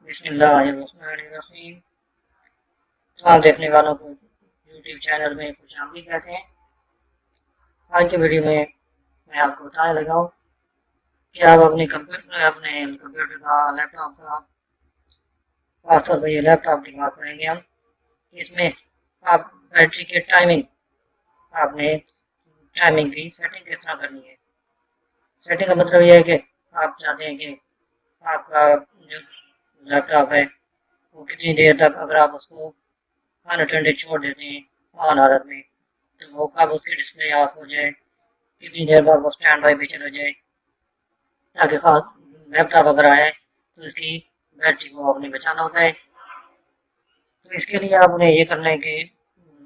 बिस्मिल्लाहिर्रहमानिर्रहीम। तमाम देखने वालों को यूट्यूब चैनल में खुश आमदीद कहते हैं। आज की वीडियो में मैं आपको बताने लगा हूँ कि आप अपने कंप्यूटर का, लैपटॉप का, खासतौर पर ये लैपटॉप की बात करेंगे हम, इसमें आप बैटरी के आपने टाइमिंग की सेटिंग किस तरह करनी है। सेटिंग का मतलब यह है कि आप चाहते हैं कि आपका जो लैपटॉप है वो कितनी देर तक, अगर आप उसको अनअटेंडेड छोड़ देते हैं ऑन हालत में, तो वो कब उसकी डिस्प्ले ऑफ हो जाए, कितनी देर बाद वो स्टैंड बाई पे चला जाए, ताकि खास लैपटॉप अगर आए तो इसकी बैटरी को आपने बचाना होता है। तो इसके लिए आपने ये करना है कि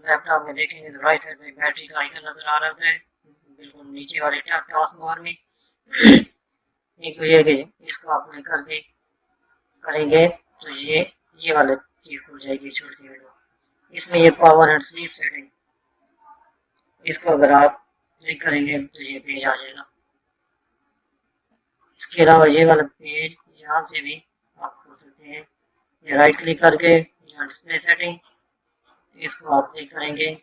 लैपटॉप में देखेंगे तो राइट साइड में बैटरी का आइकन नजर आ रहा होता है, बिल्कुल नीचे वाले टास्क बार में। एक तो ये कि इसको आपने करके करेंगे तो ये वाली चीज़ खुल जाएगी, छोटी सी विंडो। इसमें ये पावर एंड स्लीप सेटिंग, इसको अगर आप क्लिक करेंगे तो ये पेज आ जाएगा। इसके अलावा ये वाला पेज यहाँ से भी आप खोल सकते हैं। ये राइट क्लिक करके यहाँ डिस्प्ले सेटिंग, इसको आप क्लिक करेंगे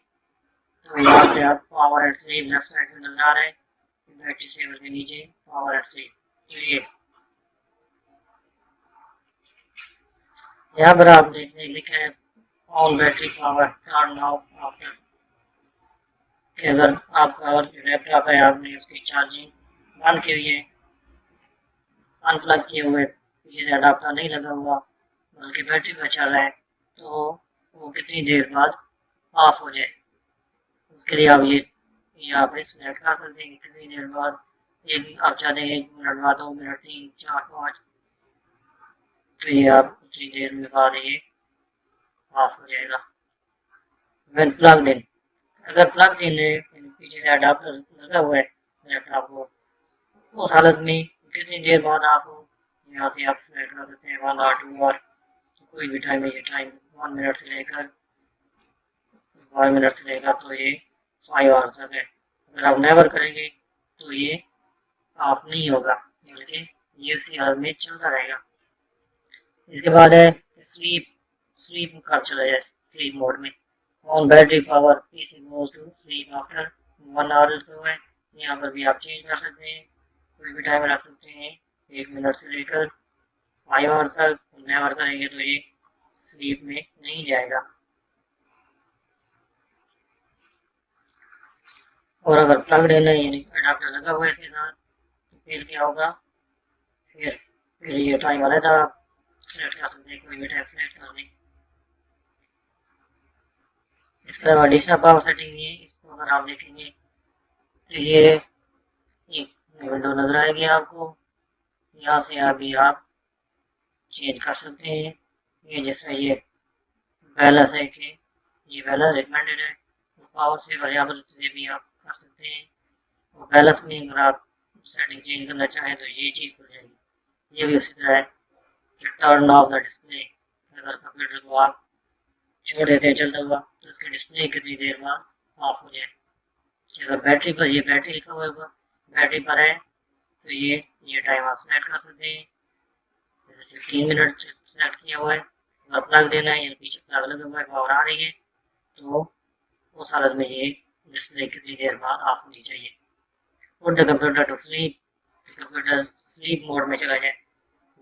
तो यहाँ से आप power and sleep left side में नजर आ रहा है, बैटरी सेवर के नीचे पावर एंड स्लीप। तो ये यहाँ पर आप देखने लिखा है on battery power turn off after, कि अगर आपका लैपटॉप है, आपने उसकी चार्जिंग बंद की हुई है, अनप्लग किए हुए, पीछे से अडाप्टर नहीं लगा हुआ, बल्कि बैटरी पर चल रहा है, तो वो कितनी देर बाद ऑफ हो जाए। उसके लिए आप ये यहाँ पे सिलेक्ट कर सकते हैं कि कितनी देर बाद, एक आप चाहते हैं 1 मिनट बाद, 2 मिनट, 3, 4, 5, तो ये आप उतनी देर में बाद ये ऑफ हो जाएगा। व्हेन प्लग्ड इन, अगर प्लग्ड इन है, पीछे से अडाप्टर लगा हुआ है लैपटॉप को, उस हालत में कितनी देर बाद ऑफ हो, यहाँ से आप सेलेक्ट कर सकते हैं 1 और 2 और कोई भी टाइम है। ये टाइम 1 मिनट से लेकर 5 मिनट से लेकर तो ये 5 आवर्स तक है। अगर आप नेवर करेंगे तो ये ऑफ नहीं होगा, बल्कि ये उसी हालत में चलता रहेगा। इसके बाद है स्लीप, स्लीप कब चला जाए, स्लीप मोड में। On battery power PC goes to sleep after 1 hour लिखा हुआ है, यहाँ पर भी आप चेंज कर सकते हैं, कोई भी टाइम रख सकते हैं 1 मिनट से लेकर 5 आवर तक। नेवर करेंगे तो ये स्लीप में नहीं जाएगा। और अगर प्लग्ड इन है, यानी अडाप्टर लगा हुआ है इसके साथ, तो फिर क्या होगा, फिर ये टाइम अलग आप सेलेक्ट कर सकते हैं, कोई भी टाइम सेलेक्ट कर लें। इसके अलावा एडिशनल पावर सेटिंग है, इसको अगर आप देखेंगे तो ये एक विंडो नजर आएगी आपको, यहाँ से अभी आप चेंज कर सकते हैं। ये जैसे ये बैलेंस है कि ये बैलेंस रिकमेंडेड है, तो पावर से वेरिएबल से भी आप कर सकते हैं। और बैलेंस में अगर आप सेटिंग चेंज करना चाहें तो ये चीज़ खुल जाएगी। ये भी उसी तरह है कि टर्न ऑफ द डिस्प्ले, अगर कंप्यूटर को आप छोड़ देते हैं चलता हुआ तो इसकी डिस्प्ले कितनी देर बाद ऑफ हो जाए। अगर बैटरी पर, ये बैटरी लिखा हुआ होगा, बैटरी पर है तो ये टाइम आप सेलेक्ट कर सकते हैं। जैसे 15 मिनट सेलेक्ट किया हुआ है, अगर प्लग देना है या पीछे प्लग लगा हुआ है, पावर आ रही है, तो उस हालत में ये डिस्प्ले कितनी देर बाद ऑफ होनी चाहिए। और the computer to sleep, computer sleep mode में चला जाए,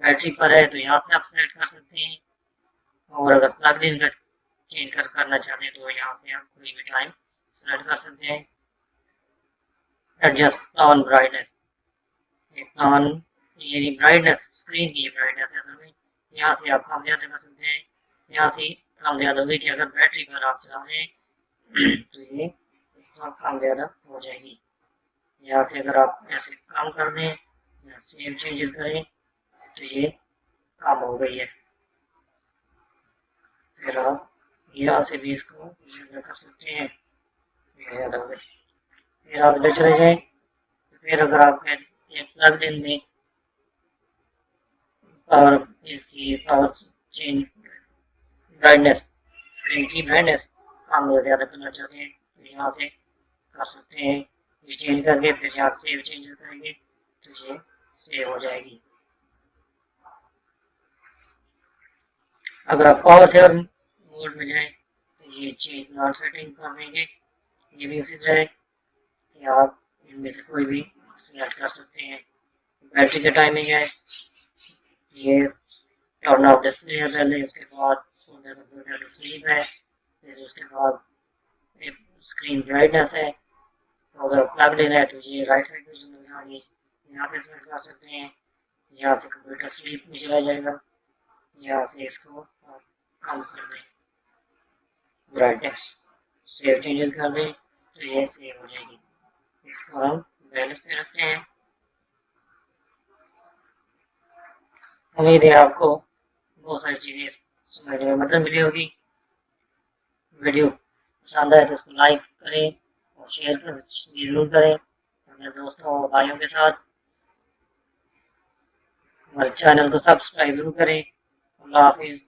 बैटरी पर है तो यहाँ से आप सेलेक्ट कर सकते हैं। और अगर प्लग इन कर चेंज करना चाहते हैं तो यहाँ से आप कोई भी टाइम सेलेक्ट कर सकते हैं। एडजस्ट ऑन ब्राइटनेस, ऑन ये ब्राइटनेस, स्क्रीन की ब्राइटनेस असल में यहाँ से आप कम ज़्यादा कर सकते हैं। यहाँ से कम ज़्यादा हुई कि अगर बैटरी पर आप चाहें तो ये इस तरह कम ज़्यादा हो जाएगी। यहाँ से अगर आप ऐसे काम कर दें या सेव चेंजेस करें तो ये कम हो गई है। फिर आप यहाँ से भी इसको ज़्यादा कर सकते हैं, ये ज़्यादा हो गई। फिर आप इधर चले जाएँ, फिर अगर आप प्लग इन में पावर, इसकी पावर चेंज, ब्राइटनेस, स्क्रीन की ब्राइटनेस कम या ज़्यादा करना चाहते हैं तो यहाँ से कर सकते हैं। ये चेंज करके फिर यहाँ सेव चेंजेस करेंगे तो ये सेव हो जाएगी। अगर आप पावर सेवर मोड में जाएं तो ये चेंज नॉन सेटिंग कर देंगे, ये भी उसी तरह है कि आप इनमें से कोई भी सिलेक्ट कर सकते हैं। बैटरी का टाइमिंग है, ये टर्न ऑफ डिस्प्ले है पहले, उसके बाद कंप्यूटर टू स्लीप है, फिर उसके बाद स्क्रीन ब्राइटनेस है। तो अगर प्लग इन है तो ये राइट साइड में जो नजर आ रही है यहाँ से सेलेक्ट कर सकते हैं, यहाँ से कंप्यूटर स्लीप में चला जाएगा, यहाँ से इसको कम कर दें ब्राइटनेस, सेव चेंजेस कर दें तो ये सेव हो जाएगी। इसको हम बैलेंस पे रखते हैं। उम्मीद है आपको बहुत सारी चीज़ें समझने में मदद मिली होगी। वीडियो पसंद आए तो इसको लाइक करें और शेयर जरूर करें अपने दोस्तों और भाइयों के साथ। हमारे चैनल को सब्सक्राइब जरूर करें। अल्लाह हाफिज़।